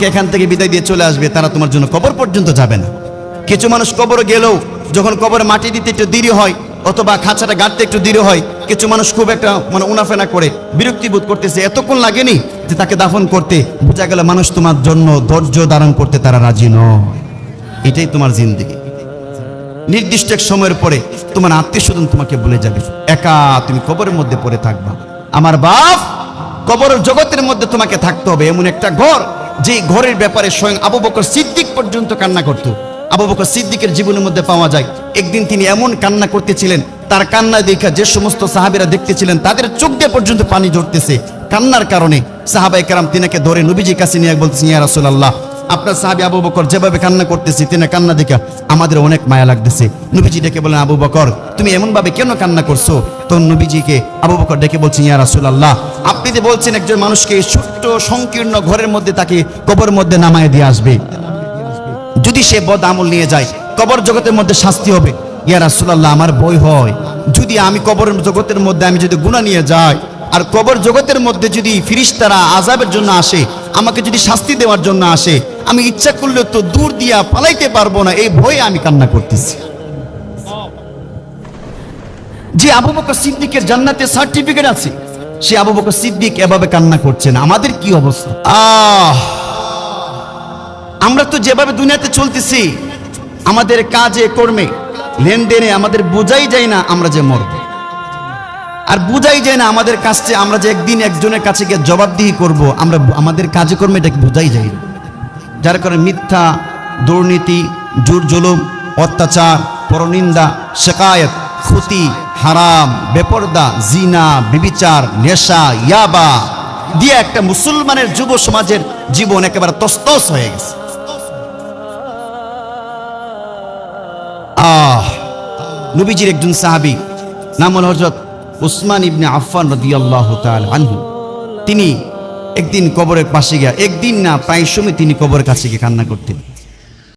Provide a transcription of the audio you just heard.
এখান থেকে বিদায় দিয়ে চলে আসবে, তারা তোমার জন্য কবর পর্যন্ত যাবে না। কিছু মানুষ কবরে গেলেও যখন কবরে মাটি দিতে একটু দেরি হয় অথবা খাঁচাটা গাড়তে একটু দেরি হয়, কিছু মানুষ খুব একটা উনাফেনা করে বিরক্তি বোধ করতেছে, এতক্ষণ লাগেনি যে তাকে দাফন করতে। বোঝা গেল মানুষ তোমার জন্য ধৈর্য ধারণ করতে তারা রাজি নয়। এটাই তোমার জিন্দেগি। নির্দিষ্ট এক সময়ের পরে তোমার আত্মীয় স্বজন তোমাকে ভুলে যাবে, একা তুমি কবরের মধ্যে পড়ে থাকবা। আমার বাপ, কবরের জগতের মধ্যে তোমাকে থাকতে হবে এমন একটা ঘর, যে ঘরের ব্যাপারে স্বয়ং আবু বকর সিদ্দিক পর্যন্ত কান্না করত। আবু বকর সিদ্দিকের জীবনের মধ্যে পাওয়া যায়, একদিন তিনি এমন কান্না করতেছিলেন, তার কান্না দেখা যে সমস্ত সাহাবীরা দেখতেছিলেন তাদের চোখ দিয়ে পর্যন্ত পানি ঝরতেছে কান্নার কারণে। সাহাবায়ে কেরাম তিনাকে ধরে নবীজির কাছে নিয়ে বলতেছেন, ইয়া রাসূলুল্লাহ, আপনার সাহাবী আবু বকর যেভাবে কান্না করতেছে, তিনি কান্না দেখা আমাদের অনেক মায়া লাগতেছে। নবীজি ডেকে বলেন, আবু বকর তুমি এমন ভাবে কেন কান্না করছো? তখন নবীজিকে আবু বকর ডেকে বলছেন, ইয়া রাসূলুল্লাহ, আপনি যে বলছেন একজন মানুষকে ছোট্ট সংকীর্ণ ঘরের মধ্যে তাকে কবরের মধ্যে নামায় দিয়ে আসবে, যদি সে বদ আমল নিয়ে যায় কবর জগতের মধ্যে শাস্তি হবে। ইয়া রাসূলুল্লাহ, আমার ভয় হয় যদি আমি কবর জগতের মধ্যে আমি যদি গুনাহ নিয়ে যাই, আর কবর জগতের মধ্যে যদি ফেরেশতারা আযাবের জন্য আসে, আমাকে যদি শাস্তি দেওয়ার জন্য আসে, আমি ইচ্ছা করলে তো দূর দিয়া পালাইতে পারবো না, এই ভয়ে আমি কান্না করতেছি। যে আবু বকর সিদ্দিকের জান্নাতে সার্টিফিকেট আছে, সে আবু বকর সিদ্দিক এভাবে কান্না করছেন, আমাদের কি অবস্থা? আমরা তো যেভাবে দুনিয়াতে চলতেছি, আমাদের কাজে কর্মে লেনদেনে আমাদের বোঝাই যায় না আমরা যে মরব, আর বোঝাই যায় না আমাদের কাছে আমরা যে একদিন একজনের কাছে গিয়ে জবাবদিহি করব, আমরা আমাদের কাজে কর্মে এটাকে বোঝাই যায় না। যার কারণে মিথ্যা, দুর্নীতি, জোর জুলুম, অত্যাচার, পরনিন্দা, শিকায়ত, ক্ষতি, হারাম, বেপরদা, জিনা, ব্যভিচার, নেশা, ইয়াবা দিয়ে একটা মুসলমানের যুব সমাজের জীবন একেবারে তছনছ হয়ে গেছে। নবীজির একজন সাহাবী নাম হল হযরত উসমান ইবনে আফফান রাদিয়াল্লাহু তাআলা আনহু। তিনি একদিন কবরের পাশে গিয়ে, একদিন না প্রায় সময় তিনি কবরের কাছে গিয়ে কান্না করতেন।